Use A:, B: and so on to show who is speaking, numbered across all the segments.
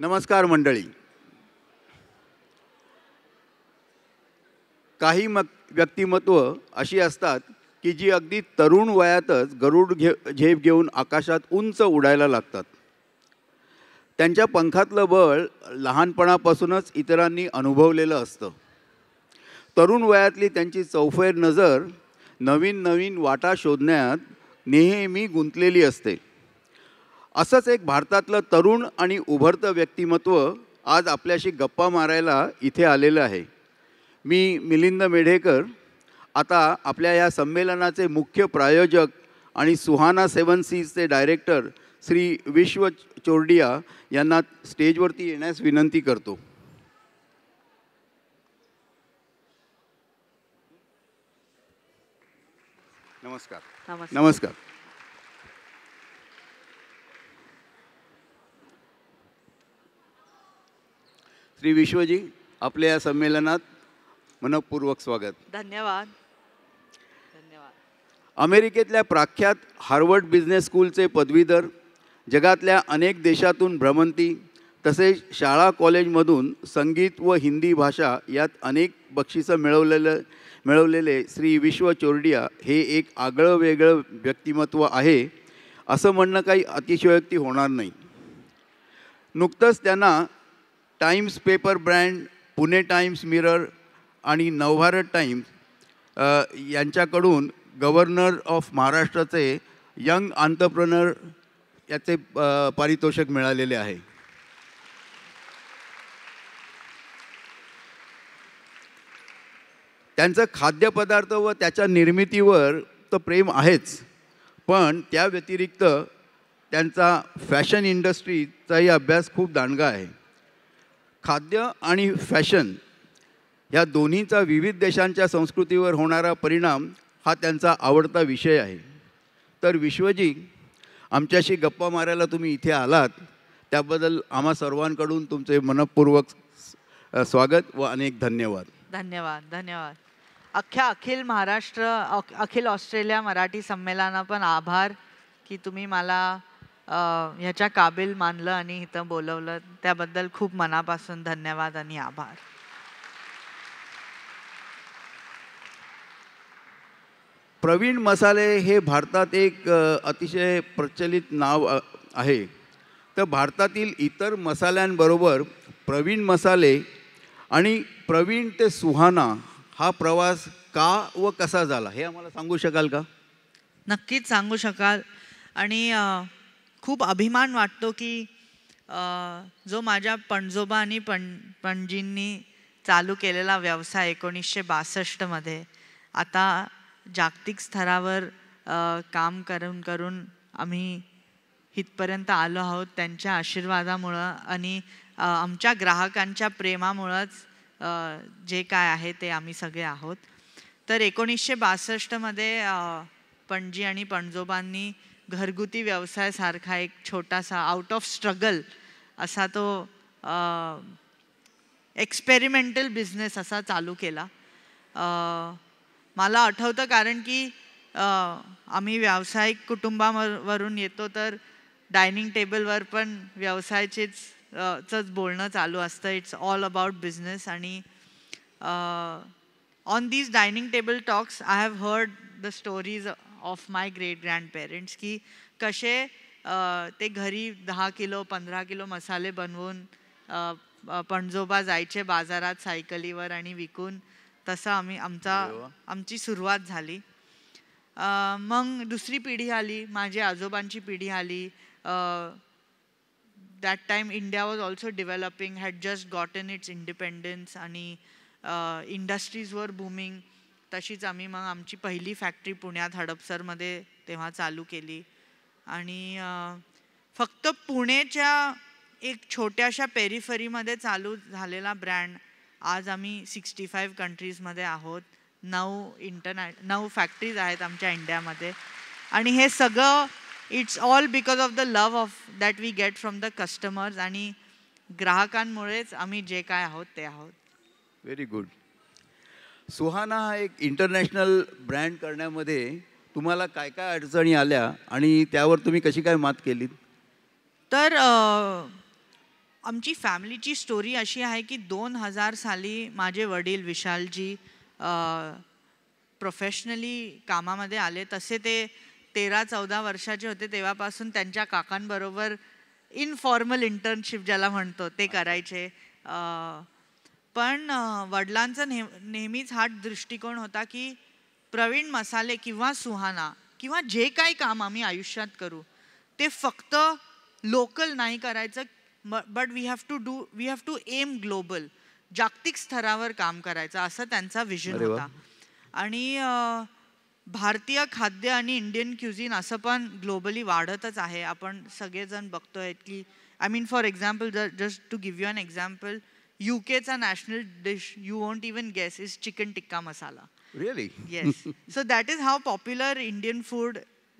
A: नमस्कार मंडळी. काही व्यक्तिमत्व अशी असतात की जी अगदी तरुण वयातच गरुड झेप घेऊन आकाशात उंच उडायला लागतात. त्यांच्या पंखातलं बळ लहानपणापासूनच इतरांनी अनुभवलेलं असतं. तरुण वयातली त्यांची चौफेर नजर नवीन नवीन वाटा शोधण्यात नेहमी गुंतलेली असते. असंच एक भारतातलं तरुण आणि उभरतं व्यक्तिमत्व आज आपल्याशी गप्पा मारायला इथे आलेलं आहे. मी मिलिंद मेढेकर. आता आपल्या या संमेलनाचे मुख्य प्रायोजक आणि सुहाना 7 सीजचे डायरेक्टर श्री विश्व चोरडिया यांना स्टेजवरती येण्यास विनंती करतो. नमस्कार. नमस्कार. श्री विश्वजी, आपल्या या संमेलनात मनपूर्वक स्वागत.
B: धन्यवाद. धन्यवाद.
A: अमेरिकेतल्या प्रख्यात हार्वर्ड बिझनेस स्कूलचे पदवीधर, जगातल्या अनेक देशातून भ्रमंती, तसेच शाळा कॉलेजमधून संगीत व हिंदी भाषा यात अनेक बक्षिसं मिळवलेले श्री विश्व चोरडिया हे एक आगळं वेगळं व्यक्तिमत्व आहे असं म्हणणं काही अतिशयोक्ती होणार नाही. नुकतंच त्यांना times paper brand, Pune times mirror आणि नवभारत टाइम्स यांच्याकडून गव्हर्नर ऑफ महाराष्ट्राचे यंग आंतरप्रेनर याचे पारितोषिक मिळालेले आहे. त्यांचं खाद्यपदार्थ व त्याच्या निर्मितीवर तर प्रेम आहेच, पण त्या व्यतिरिक्त त्यांचा फॅशन इंडस्ट्रीचाही अभ्यास खूप दांडगा आहे. खाद्य आणि फॅशन या दोन्हीचा विविध देशांच्या संस्कृतीवर होणारा परिणाम हा त्यांचा आवडता विषय आहे. तर विश्वजी, आमच्याशी गप्पा मारायला तुम्ही इथे आलात त्याबद्दल आम्हा सर्वांकडून तुमचे मनपूर्वक स्वागत व अनेक धन्यवाद.
B: धन्यवाद. धन्यवाद. अखिल महाराष्ट्र, अखिल ऑस्ट्रेलिया मराठी संमेलना पण आभार की तुम्ही मला ह्याच्या काबिल मानलं आणि इथं बोलवलं. त्याबद्दल खूप मनापासून धन्यवाद आणि आभार.
A: प्रवीण मसाले हे भारतात एक अतिशय प्रचलित नाव आहे. तर भारतातील इतर मसाल्यांबरोबर प्रवीण मसाले आणि प्रवीण ते सुहाना हा प्रवास का व कसा झाला हे आम्हाला सांगू शकाल का?
B: नक्कीच सांगू शकाल. आणि खूप अभिमान वाटतो की जो माझ्या पणजोबा आणि पणजींनी चालू केलेला व्यवसाय 1962मध्ये आता जागतिक स्तरावर काम करून आम्ही इथपर्यंत आलो आहोत. त्यांच्या आशीर्वादामुळं आणि आमच्या ग्राहकांच्या प्रेमामुळंच जे काय आहे ते आम्ही सगळे आहोत. तर 1962मध्ये पणजी आणि पणजोबांनी घरगुती व्यवसायासारखा एक छोटासा आउट ऑफ स्ट्रगल असा तो एक्सपेरिमेंटल बिझनेस असा चालू केला. मला आठवतं कारण की आम्ही व्यावसायिक कुटुंबावरून येतो, तर डायनिंग टेबलवर पण व्यवसायाचेच बोलणं चालू असतं. It's all about business. आणि on these dining table talks I have heard the stories of my great grandparents की कसे ते घरी 10 किलो 15 किलो मसाले बनवून पणजोबा जायचे बाजारात सायकलीवर आणि विकून. तसं आमची सुरुवात झाली. मग दुसरी पिढी आली, माझ्या आजोबांची पिढी आली. That time India was also developing, had just gotten it's independence आणि इंडस्ट्रीज वर बूमिंग. तशीच आम्ही मग आमची पहिली फॅक्टरी पुण्यात हडपसरमध्ये तेव्हा चालू केली. आणि फक्त पुणेच्या एक छोट्याशा पेरिफरीमध्ये चालू झालेला ब्रँड आज आम्ही 65 कंट्रीजमध्ये आहोत. 9 फॅक्टरीज आहेत आमच्या इंडियामध्ये. आणि हे सगळं it's all because of the love of that we get from the customers. आणि ग्राहकांमुळेच आम्ही जे काय आहोत ते आहोत.
A: Very good. सुहाना हा एक इंटरनॅशनल ब्रँड करण्यामध्ये तुम्हाला काय काय अडचणी आल्या आणि त्यावर तुम्ही कशी काय मात केलीत?
B: तर आमची फॅमिलीची स्टोरी अशी आहे की 2000 साली माझे वडील विशालजी प्रोफेशनली कामामध्ये आले. तसे ते 13-14 वर्षाचे होते तेव्हापासून त्यांच्या काकांबरोबर इनफॉर्मल इंटर्नशिप ज्याला म्हणतो ते करायचे. पण वडिलांचा नेहमीच हा दृष्टिकोन होता की प्रवीण मसाले किंवा सुहाना किंवा जे काही काम आम्ही आयुष्यात करू ते फक्त लोकल नाही करायचं, but we have to aim global, जागतिक स्तरावर काम करायचं, असं त्यांचा विजन होता. आणि भारतीय खाद्य आणि इंडियन क्युझिन असं पण ग्लोबली वाढतच आहे. आपण सगळेजण बघतोय की I mean for example, just to give you an example, UKचा national dish, you won't even guess, is chicken tikka masala.
A: Really?
B: Yes. So that is how popular Indian food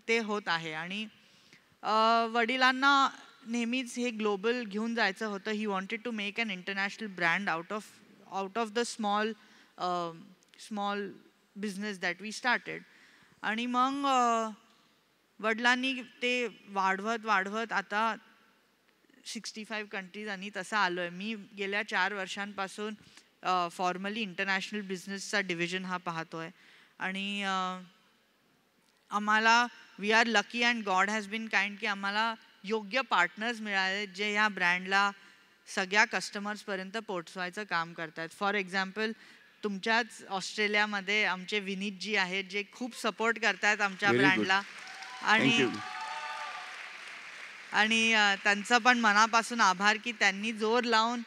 B: ते होत आहे. आणि वडिलांना नेहमीच हे ग्लोबल घेऊन जायचं होतं. He wanted to make an international brand out of the small business that we started. आणि मग वडिलांनी ते वाढवत आता 65 कंट्रीज आणि तसं आलो आहे. मी गेल्या 4 वर्षांपासून फॉर्मली इंटरनॅशनल बिझनेसचा डिव्हिजन हा पाहतोय. आणि आम्हाला we are lucky and God has been kind की आम्हाला योग्य पार्टनर्स मिळाले जे ह्या ब्रँडला सगळ्या कस्टमर्सपर्यंत पोहोचवायचं काम करतात. फॉर एक्झाम्पल, तुमच्याच ऑस्ट्रेलियामध्ये आमचे विनीतजी आहेत जे खूप सपोर्ट करतात आमच्या ब्रँडला. आणि त्यांचं पण मनापासून आभार की त्यांनी जोर लावून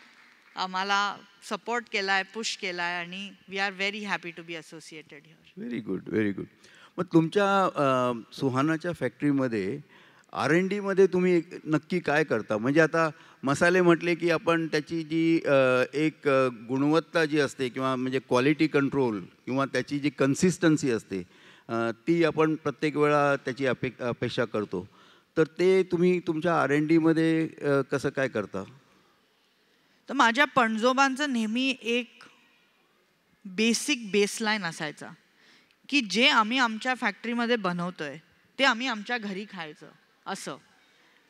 B: आम्हाला सपोर्ट केला आहे, पुश केला आहे. आणि we are very happy to be associated here.
A: Very good, very good. मग तुमच्या सुहानाच्या फॅक्टरीमध्ये R&Dमध्ये तुम्ही नक्की काय करता? म्हणजे आता मसाले म्हटले की आपण त्याची जी एक गुणवत्ता जी असते किंवा म्हणजे क्वालिटी कंट्रोल किंवा त्याची जी कन्सिस्टन्सी असते ती आपण प्रत्येक वेळा त्याची अपेक्षा करतो. तर ते तुम्ही तुमच्या R&Dमध्ये कसं काय करता?
B: तर माझ्या पणजोबांचं नेहमी एक बेसिक बेसलाईन असायचा की जे आम्ही आमच्या फॅक्टरीमध्ये बनवतोय ते आम्ही आमच्या घरी खायचं असं.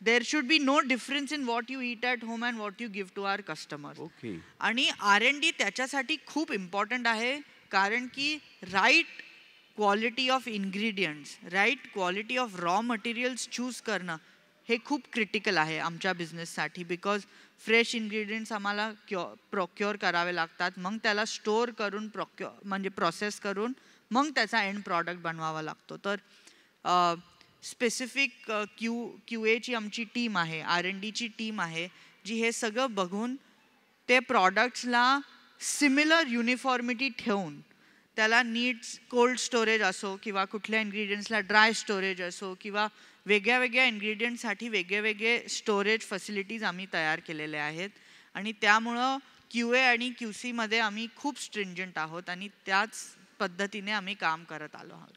B: There should be no difference in what you eat at home and what you give to our customers.
A: Okay.
B: आणि R&D त्याच्यासाठी खूप इम्पॉर्टंट आहे, कारण की right quality of ingredients, right quality of raw materials choose करणं हे खूप critical आहे आमच्या बिझनेससाठी. बिकॉज फ्रेश इन्ग्रेडियंट्स आम्हाला प्रोक्युअर करावे लागतात, मग त्याला स्टोअर करून म्हणजे प्रोसेस करून मग त्याचा एंड प्रॉडक्ट बनवावा लागतो. तर स्पेसिफिक QAची आमची टीम आहे, R&Dची टीम आहे जी हे सगळं बघून ते प्रॉडक्ट्सला सिमिलर युनिफॉर्मिटी ठेवून त्याला नीड्स कोल्ड स्टोरेज असो किंवा कुठल्या इन्ग्रेडियंट्सला ड्राय स्टोरेज असो किंवा वेगळ्या वेगळ्या इन्ग्रेडियंट्ससाठी वेगळे स्टोरेज फॅसिलिटीज आम्ही तयार केलेल्या आहेत. आणि त्यामुळं QA आणि QCमध्ये आम्ही खूप स्ट्रिंजंट आहोत आणि त्याच पद्धतीने आम्ही काम करत आलो आहोत.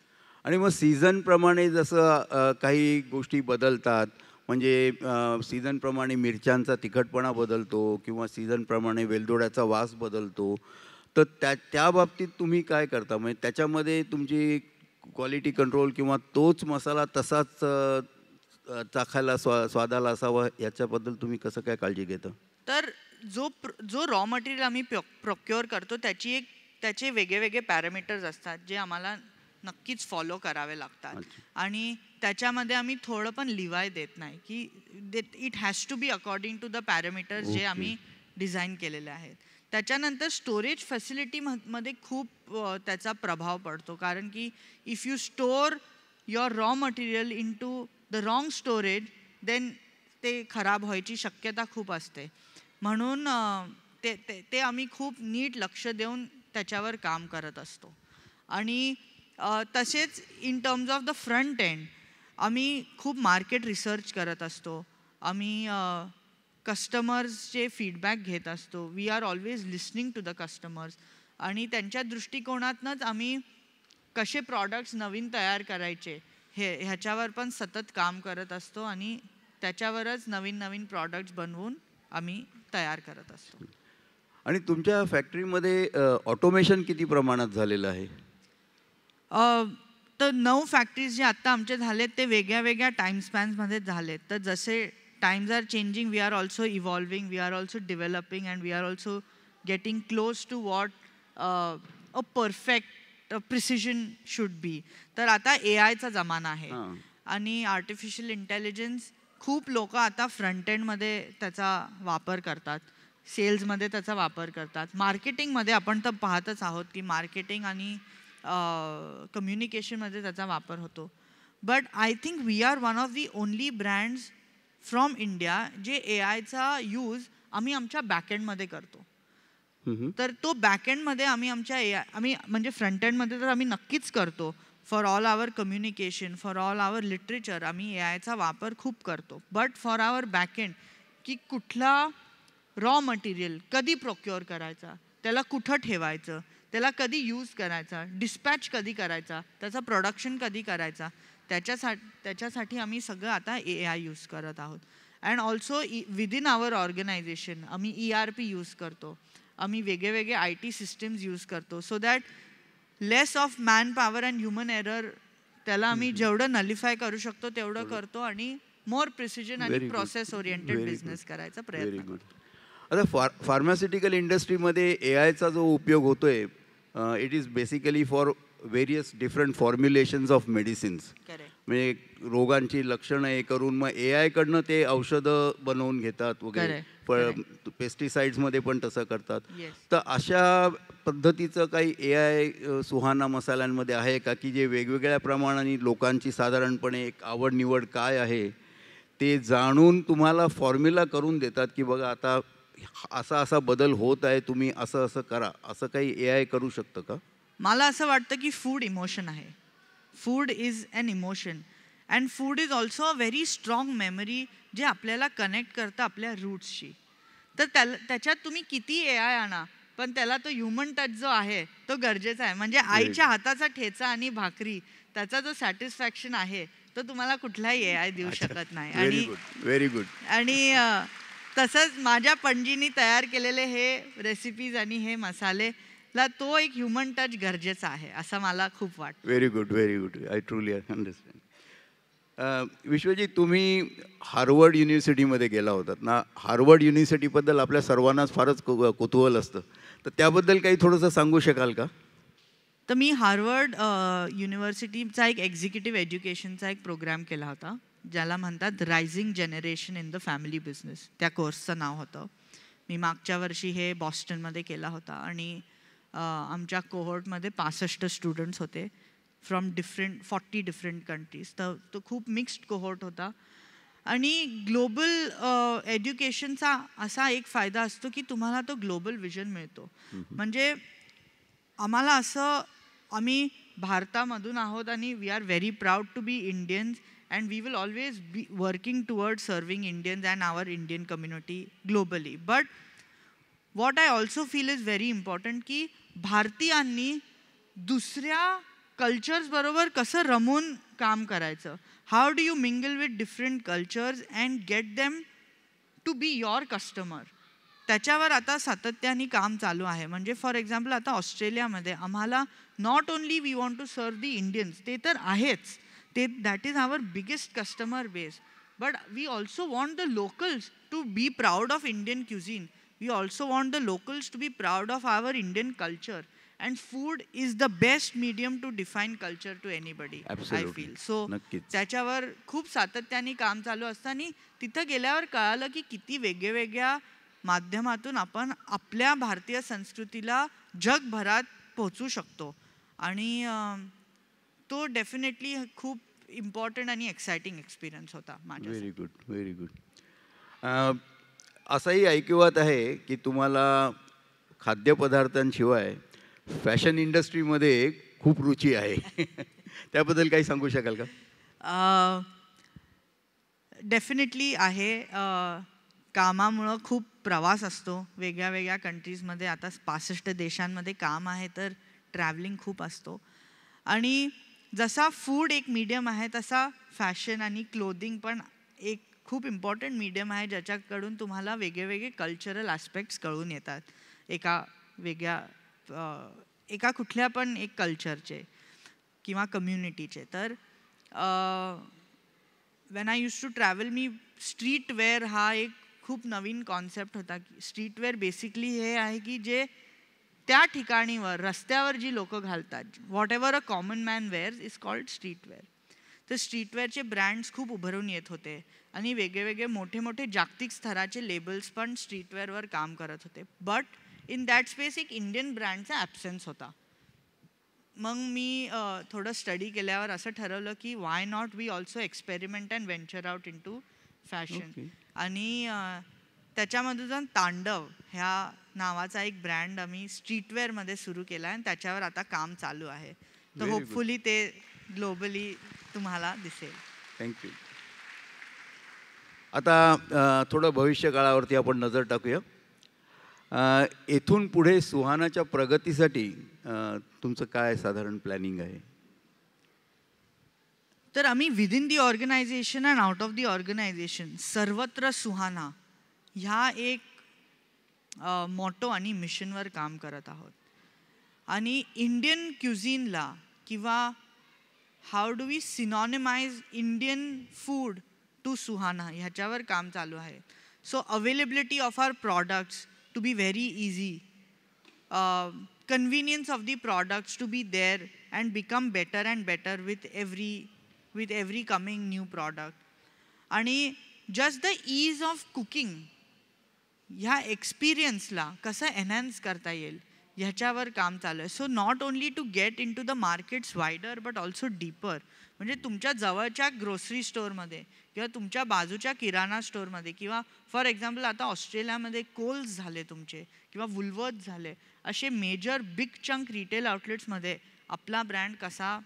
A: आणि मग सीझनप्रमाणे जसं काही गोष्टी बदलतात, म्हणजे सीझनप्रमाणे मिरच्यांचा तिखटपणा बदलतो किंवा सीझनप्रमाणे वेलदोड्याचा वास बदलतो, तर त्या बाबतीत तुम्ही काय करता? म्हणजे त्याच्यामध्ये तुमची क्वालिटी कंट्रोल किंवा तोच मसाला तसाच चाखायला स्वादाला असावा याच्याबद्दल तुम्ही कसं काय काळजी घेता?
B: तर जो रॉ मटेरियल आम्ही प्रोक्युअर करतो त्याचे वेगळे पॅरामीटर्स असतात जे आम्हाला नक्कीच फॉलो करावे लागतात. आणि त्याच्यामध्ये आम्ही थोडं पण लिवाय देत नाही की it has to be according to the parameters जे आम्ही डिझाईन केलेले आहेत. त्याच्यानंतर स्टोरेज फॅसिलिटीमध्ये खूप त्याचा प्रभाव पडतो, कारण की if you store your raw material into the wrong storage then ते खराब व्हायची शक्यता खूप असते. म्हणून ते आम्ही खूप नीट लक्ष देऊन त्याच्यावर काम करत असतो. आणि तसेच in terms of the front end आम्ही खूप मार्केट रिसर्च करत असतो. आम्ही कस्टमर्सचे फीडबॅक घेत असतो. We are always listening to the customers आणि त्यांच्या दृष्टिकोनातनंच आम्ही कसे प्रॉडक्ट्स नवीन तयार करायचे ह्याच्यावर पण सतत काम करत असतो आणि त्याच्यावरच नवीन प्रॉडक्ट्स बनवून आम्ही तयार करत असतो.
A: आणि तुमच्या फॅक्टरीमध्ये ऑटोमेशन किती प्रमाणात झालेलं आहे?
B: तर 9 फॅक्टरीज जे आत्ता आमचे झालेत ते वेगळ्या टाईम स्पॅन्समध्ये झालेत. तर जसे times are changing, we are also evolving, we are also developing, and we are also getting close to what a perfect precision should be. तर आता AIचा जमाना आहे आणि आर्टिफिशियल इंटेलिजन्स खूप लोक आता फ्रंट एंडमध्ये त्याचा वापर करतात, सेल्समध्ये त्याचा वापर करतात, मार्केटिंगमध्ये आपण तर पाहतच आहोत की मार्केटिंग आणि कम्युनिकेशनमध्ये त्याचा वापर होतो. But I think we are one of the only brands from India जे AIचा यूज आम्ही आमच्या बॅकएंडमध्ये करतो. तर तो बॅकएंडमध्ये आम्ही आमच्या आम्ही म्हणजे फ्रंट एंडमध्ये तर आम्ही नक्कीच करतो. For all our communication, for all our literature आम्ही AIचा वापर खूप करतो. बट फॉर आवर बॅकएंड की कुठला रॉ मटेरियल कधी प्रोक्युअर करायचा, त्याला कुठं ठेवायचं, त्याला कधी यूज करायचा, डिस्पॅच कधी करायचा, त्याचं प्रोडक्शन कधी करायचा, त्याच्यासाठी आम्ही सगळं आता AI यूज करत आहोत. And also within our organisation आम्ही ERP यूज करतो, आम्ही वेगळे IT सिस्टम्स यूज करतो, so that less of man power and human error त्याला आम्ही जेवढं नलिफाय करू शकतो तेवढं करतो आणि मोर प्रिसिजन आणि प्रोसेस ओरिएंटेड बिझनेस करायचा प्रयत्न करतो.
A: आता फार्मास्युटिकल इंडस्ट्रीमध्ये AIचा जो उपयोग होतोय, it is basically for various different formulations of medicines. म्हणजे रोगांची लक्षणं हे करून मग AI कडनं ते औषधं बनवून घेतात वगैरे. पेस्टिसाइड्समध्ये पण तसं करतात. तर अशा पद्धतीचं काही AI सुहाना मसाल्यांमध्ये आहे का की जे वेगवेगळ्या प्रमाणाने लोकांची साधारणपणे एक आवड निवड काय आहे ते जाणून तुम्हाला फॉर्म्युला करून देतात की बघा आता असा असा बदल होत आहे, तुम्ही असं असं करा, असं काही AI करू शकतं का?
B: मला असं वाटतं की फूड इमोशन आहे. Food is an emotion and food is also a very strong memory जे आपल्याला कनेक्ट करतं आपल्या रूट्सशी. तर त्याच्यात तुम्ही किती AI आणा पण त्याला तो ह्युमन टच जो आहे तो गरजेचा आहे. म्हणजे आईच्या हाताचा ठेचा आणि भाकरी त्याचा जो सॅटिस्फॅक्शन आहे तो तुम्हाला कुठलाही AI देऊ शकत नाही. आणि
A: व्हेरी गुड.
B: आणि तसंच माझ्या पणजीनी तयार केलेले हे रेसिपीज आणि हे मसाले ला तो एक ह्युमन टच गरजेचा आहे असं मला खूप वाटतं.
A: Very good, very good. I truly understand. Vishwajeet, तुम्ही हार्वर्ड युनिव्हर्सिटीमध्ये गेला होतात ना. हार्वर्ड युनिव्हर्सिटीबद्दल आपल्या सर्वांनाच फारच कुतूहल असतं, तर त्याबद्दल काही थोडंसं सांगू शकाल का?
B: तर मी हार्वर्ड युनिव्हर्सिटीचा एक एक्झिक्युटिव्ह एज्युकेशनचा एक प्रोग्राम केला होता ज्याला म्हणतात rising generation in the family business. त्या कोर्सचं नाव होतं. मी मागच्या वर्षी हे बॉस्टनमध्ये केला होता आणि आमच्या कोहोर्टमध्ये 65 स्टुडंट्स होते फ्रॉम 40 डिफरंट कंट्रीज. तर तो खूप मिक्स्ड कोहोर्ट होता. आणि ग्लोबल एज्युकेशनचा असा एक फायदा असतो की तुम्हाला तो ग्लोबल विजन मिळतो. म्हणजे आम्हाला असं, आम्ही भारतामधून आहोत आणि we are very proud to be Indians and we will always be working toward serving Indians and our Indian community globally. But what I also feel is very important की भारतीयांनी दुसऱ्या कल्चर्स बरोबर कसं रमून काम करायचं. How do you mingle with different cultures and get them to be your customer. त्याच्यावर आता सातत्याने काम चालू आहे. म्हणजे फॉर एक्झाम्पल आता ऑस्ट्रेलियामध्ये आम्हाला not only we want to serve the Indians, ते तर आहेच, ते that is our biggest customer base. But we also want the locals to be proud of Indian cuisine. We also want the locals to be proud of our Indian culture, and food is the best medium to define culture to anybody.
A: Absolutely.
B: I feel so. त्याच्यावर खूप सातत्याने काम चालू असतं आणि तिथं गेल्यावर कळालं की किती वेगवेगळ्या माध्यमातून आपण आपल्या भारतीय संस्कृतीला जगभरात पोहोचू शकतो. आणि तो डेफिनेटली खूप इम्पॉर्टंट आणि एक्साइटिंग एक्सपिरियन्स होता माझ्या.
A: Very good, very good. असंही ऐकिवात आहे की तुम्हाला खाद्यपदार्थांशिवाय फॅशन इंडस्ट्रीमध्ये खूप रुची आहे. त्याबद्दल काही सांगू शकाल का?
B: डेफिनेटली आहे. कामामुळं खूप प्रवास असतो वेगळ्या वेगळ्या कंट्रीजमध्ये. आता 65 देशांमध्ये काम आहे तर ट्रॅव्हलिंग खूप असतो. आणि जसा फूड एक मीडियम आहे तसा फॅशन आणि क्लोदिंग पण एक खूप इम्पॉर्टंट मीडियम आहे ज्याच्याकडून तुम्हाला वेगळे कल्चरल ॲस्पेक्ट्स कळून येतात एका कुठल्या पण एक कल्चरचे किंवा कम्युनिटीचे. तर when I use to travel, मी स्ट्रीट वेअर हा एक खूप नवीन कॉन्सेप्ट होता. की स्ट्रीट वेअर बेसिकली हे आहे की जे त्या ठिकाणीवर रस्त्यावर जी लोक घालतात, whatever a common man wears is called street wear. तर स्ट्रीट वेअरचे ब्रँड्स खूप उभरून येत होते आणि वेगळे मोठे मोठे जागतिक स्तराचे लेबल्स पण स्ट्रीट वेअरवर काम करत होते. बट इन दॅट स्पेस एक इंडियन ब्रँडचा ॲब्सेन्स होता. मग मी थोडं स्टडी केल्यावर असं ठरवलं की why not we also experiment and venture out into fashion. आणि त्याच्यामधून तांडव ह्या नावाचा एक ब्रँड आम्ही स्ट्रीटवेअरमध्ये सुरू केला आहे आणि त्याच्यावर आता काम चालू आहे. तर होपफुली ते ग्लोबली तुम्हाला दिसेल.
A: थँक्यू. आता थोडं भविष्यकाळावरती आपण नजर टाकूया. येथून पुढे सुहानाच्या प्रगतीसाठी तुमचं काय साधारण प्लॅनिंग आहे?
B: तर आम्ही within the organisation and out of the organisation सर्वत्र सुहाना ह्या एक मोटो आणि मिशनवर काम करत आहोत. आणि इंडियन क्युझिनला किंवा how do we synonymize Indian food to Suhana ह्याच्यावर काम चालू आहे. So availability of our products to be very easy, convenience of the products to be there and become better and better with every coming new product. आणि just the ease of cooking ह्या एक्सपिरियन्सला कसं enhance करता येईल ह्याच्यावर काम चालू आहे. So not only to get into the markets wider but also deeper. म्हणजे तुमच्या जवळच्या ग्रोसरी स्टोअरमध्ये किंवा तुमच्या बाजूच्या किराणा स्टोअरमध्ये किंवा फॉर एक्झाम्पल आता ऑस्ट्रेलियामध्ये कोल्स झाले तुमचे किंवा वुलवर्थ झाले, असे मेजर बिग चंक रिटेल आउटलेट्समध्ये आपला ब्रँड कसा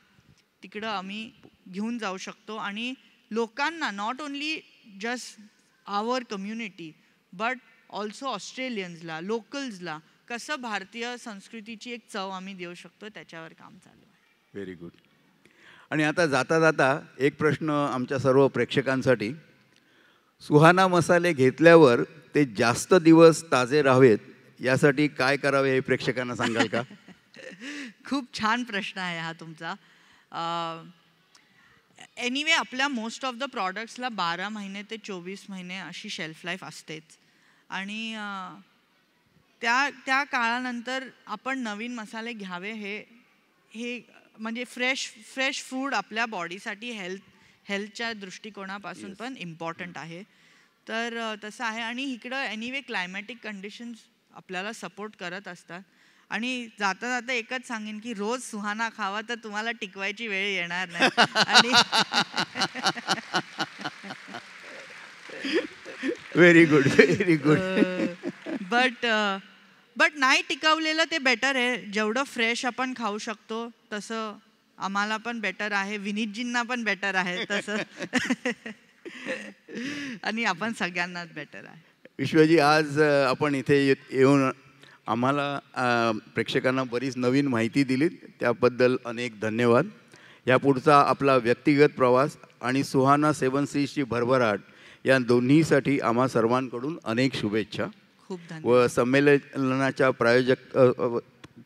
B: तिकडं आम्ही घेऊन जाऊ शकतो आणि लोकांना not only just our community but also ऑस्ट्रेलियन्सला लोकल्सला कसं भारतीय संस्कृतीची एक चव आम्ही देऊ शकतो त्याच्यावर काम चालू आहे.
A: Very good. आणि आता जाता जाता एक प्रश्न आमच्या सर्व प्रेक्षकांसाठी. सुहाना मसाले घेतल्यावर ते जास्त दिवस ताजे राहावेत यासाठी काय करावे हे प्रेक्षकांना सांगाल का?
B: खूप छान प्रश्न आहे हा तुमचा. एनिवे आपल्या मोस्ट ऑफ द प्रॉडक्ट्सला 12 महिने ते 24 महिने अशी शेल्फ लाईफ असतेच. आणि त्या काळानंतर आपण नवीन मसाले घ्यावे हे म्हणजे फ्रेश फूड आपल्या बॉडीसाठी हेल्थच्या दृष्टिकोनापासून पण इम्पॉर्टंट आहे. तर तसं आहे. आणि इकडं एनिवे क्लायमॅटिक कंडिशन्स आपल्याला सपोर्ट करत असतात. आणि जाता जाता एकच सांगेन की रोज सुहाना खावा तर तुम्हाला टिकवायची वेळ येणार नाही. आणि
A: very good, very good.
B: But नाही टिकवलेलं ते बेटर आहे. जेवढं फ्रेश आपण खाऊ शकतो तसं आम्हाला पण बेटर आहे, विनीतजींना पण बेटर आहे तसं आणि आपण सगळ्यांनाच बेटर आहे.
A: विश्वजी, आज आपण इथे येऊन आम्हाला प्रेक्षकांना बरीच नवीन माहिती दिली, त्याबद्दल अनेक धन्यवाद. यापुढचा आपला व्यक्तिगत प्रवास आणि सुहाना 7 सीजची भरभराट या दोन्हीसाठी आम्हा सर्वांकडून अनेक शुभेच्छा.
B: खूप धन्यवाद.
A: व संमेलनाच्या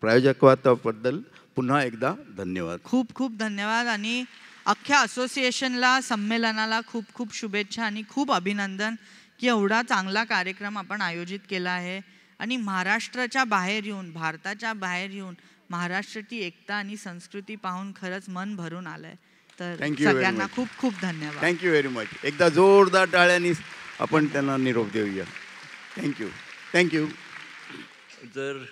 A: प्रायोजकत्वाबद्दल पुन्हा एकदा धन्यवाद.
B: खूप खूप धन्यवाद. आणि अख्ख्या असोसिएशनला संमेलनाला खूप खूप शुभेच्छा आणि खूप अभिनंदन की एवढा चांगला कार्यक्रम आपण आयोजित केला आहे. आणि महाराष्ट्राच्या बाहेर येऊन भारताच्या बाहेर येऊन महाराष्ट्राची एकता आणि संस्कृती पाहून खरंच मन भरून आलंय. तर सगळ्यांना खूप खूप धन्यवाद.
A: Thank you very much. एकदा जोरदार टाळ्यांनी आपण त्यांना निरोप देऊया. Thank you, thank you.
C: जर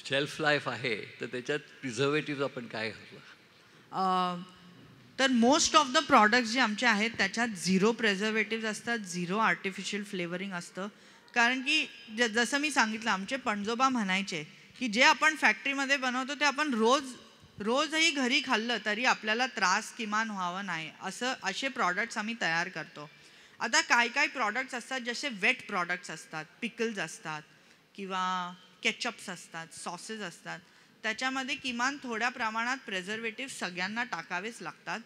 C: शेल्फ लाईफ आहे तर त्याच्यात प्रिझर्वेटिव्ह आपण काय घातलं?
B: तर मोस्ट ऑफ द प्रॉडक्ट्स जे आमचे आहेत त्याच्यात 0 प्रिझर्वेटिव्ह असतात, 0 आर्टिफिशियल फ्लेवरिंग असतं. कारण की जसं मी सांगितलं, आमचे पणजोबा म्हणायचे की जे आपण फॅक्टरीमध्ये बनवतो ते आपण रोजही घरी खाल्लं तरी आपल्याला त्रास किमान व्हावं नाही, असे प्रॉडक्ट्स आम्ही तयार करतो. आता काय प्रॉडक्ट्स असतात जसे वेट प्रॉडक्ट्स असतात, पिकल्स असतात किंवा केचअप्स असतात, सॉसेस असतात, त्याच्यामध्ये किमान थोड्या प्रमाणात प्रिझर्वेटिव्ह सगळ्यांना टाकावेच लागतात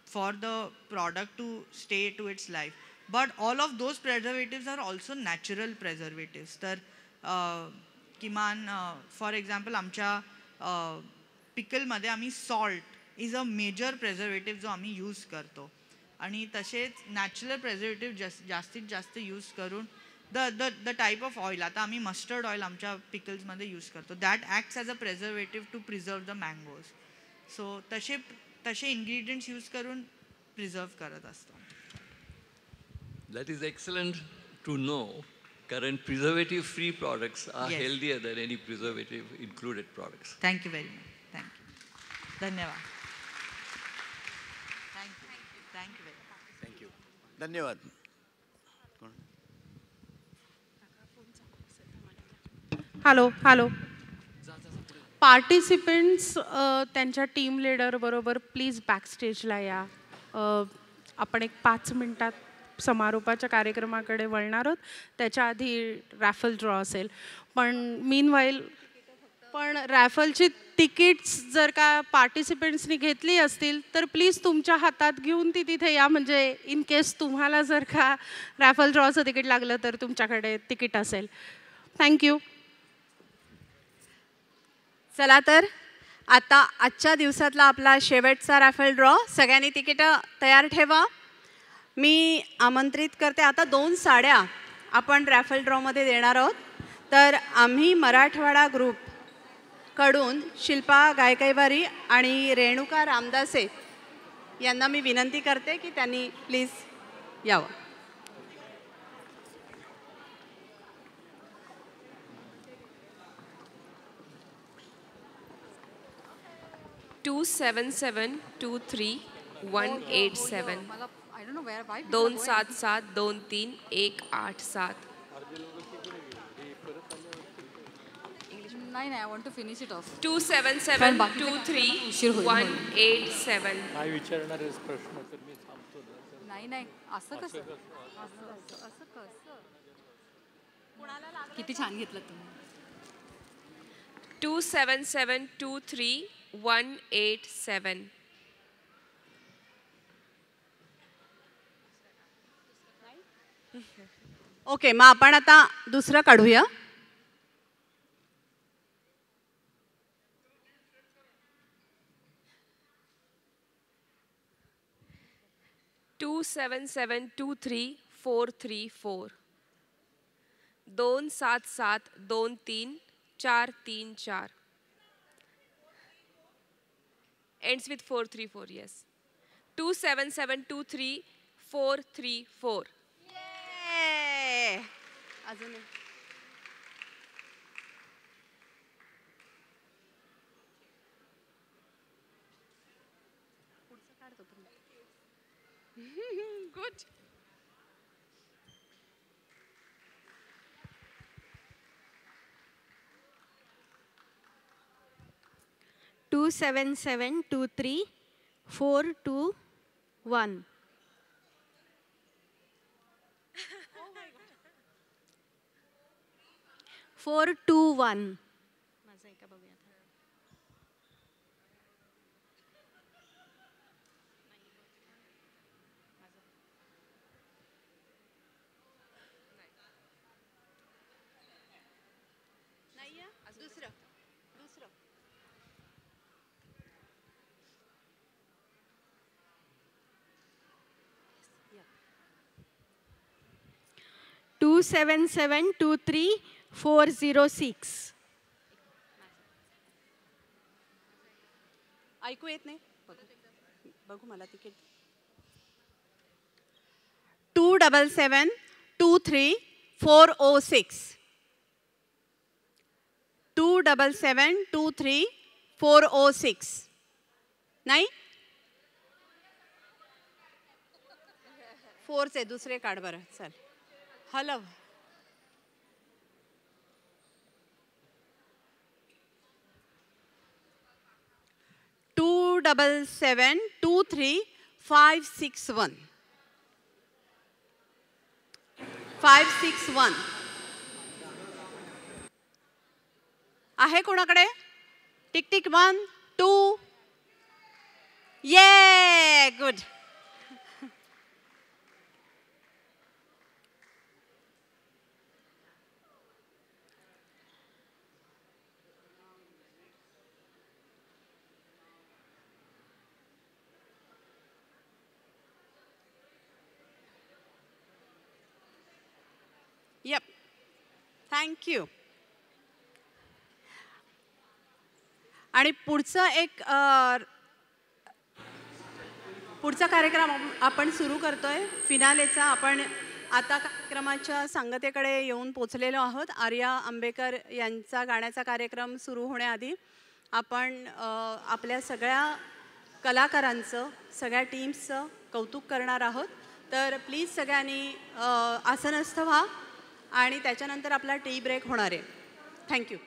B: for the product to stay to its life. But all of those preservatives are also natural preservatives. तर किमान फॉर एक्झाम्पल आमच्या पिकलमध्ये आम्ही salt is a major preservative जो आम्ही यूज करतो. आणि तसेच नॅचरल प्रेझर्वेटिव्ह जास्तीत जास्त यूज करून द टाईप ऑफ ऑइल, आता आम्ही मस्टर्ड ऑइल आमच्या पिकल्समध्ये यूज करतो, that acts as a preservative to preserve the mangoes. So तसे इन्ग्रेडियंट्स यूज करून प्रिझर्व करत असतो.
C: That is excellent to know. Current preservative-free products are
B: Yes.
C: healthier than any preservative-included products.
B: Thank you very much. Thank you. धन्यवाद. Thank you very much.
A: Thank you. धन्यवाद.
D: Hello. Participants त्यांच्या team leader बरोबर please बॅकस्टेजला या. आपण एक 5 मिनिटात समारोपाच्या कार्यक्रमाकडे वळणार आहोत. त्याच्या आधी रॅफल ड्रॉ असेल. पण रॅफलची तिकीट्स जर का पार्टिसिपेंट्सनी घेतली असतील तर प्लीज तुमच्या हातात घेऊन ती तिथे या, म्हणजे इन केस तुम्हाला जर का रॅफल ड्रॉचं तिकीट लागलं तर तुमच्याकडे तिकीट असेल. थँक्यू.
E: चला तर आता आजच्या दिवसातला आपला शेवटचा रॅफल ड्रॉ. सगळ्यांनी तिकीटं तयार ठेवा. मी आमंत्रित करते, आता 2 साड्या आपण रॅफल ड्रॉमध्ये देणार आहोत. तर आम्ही मराठवाडा ग्रुपकडून शिल्पा गायकवाडी आणि रेणुका रामदासे यांना मी विनंती करते की त्यांनी प्लीज यावं.
F: टू 7723 187 27723 187.
G: नाही, I want to finish it off.
F: 27723 187.
H: काय विचारणार आहेस प्रश्न तर मी थांबतो.
G: नाही, असं कसं किती छान घेतलं तुम्ही.
F: 27723 187.
E: ओके, मग आपण आता दुसरं काढूया.
F: टू 27723 27723 434. Ends with 434. Yes. 27723 434.
E: अजून
F: Good.
I: Two 27723 421. फोर 421. माझं एका बघूया. 27723 406.
E: ऐकू येत नाही. बघू मला तिकीट. 27723 406. 27723 406. नाही 4चे दुसरे कार्ड बरं. चल हॅलो. 27723 561. 561 आहे कोणाकडे? Tick tick 1 2. ये गुड. थँक्यू. आणि पुढचा कार्यक्रम आपण सुरू करतोय फिनालेचा. आपण आता कार्यक्रमाच्या सांगतेकडे येऊन पोचलेलो आहोत. आर्या आंबेकर यांचा गाण्याचा कार्यक्रम सुरू होण्याआधी आपण आपल्या सगळ्या कलाकारांचं, सगळ्या टीम्सचं कौतुक करणार आहोत. तर प्लीज सगळ्यांनी आसनस्थ व्हा आणि त्याच्यानंतर आपला टी ब्रेक होणार आहे. थँक्यू.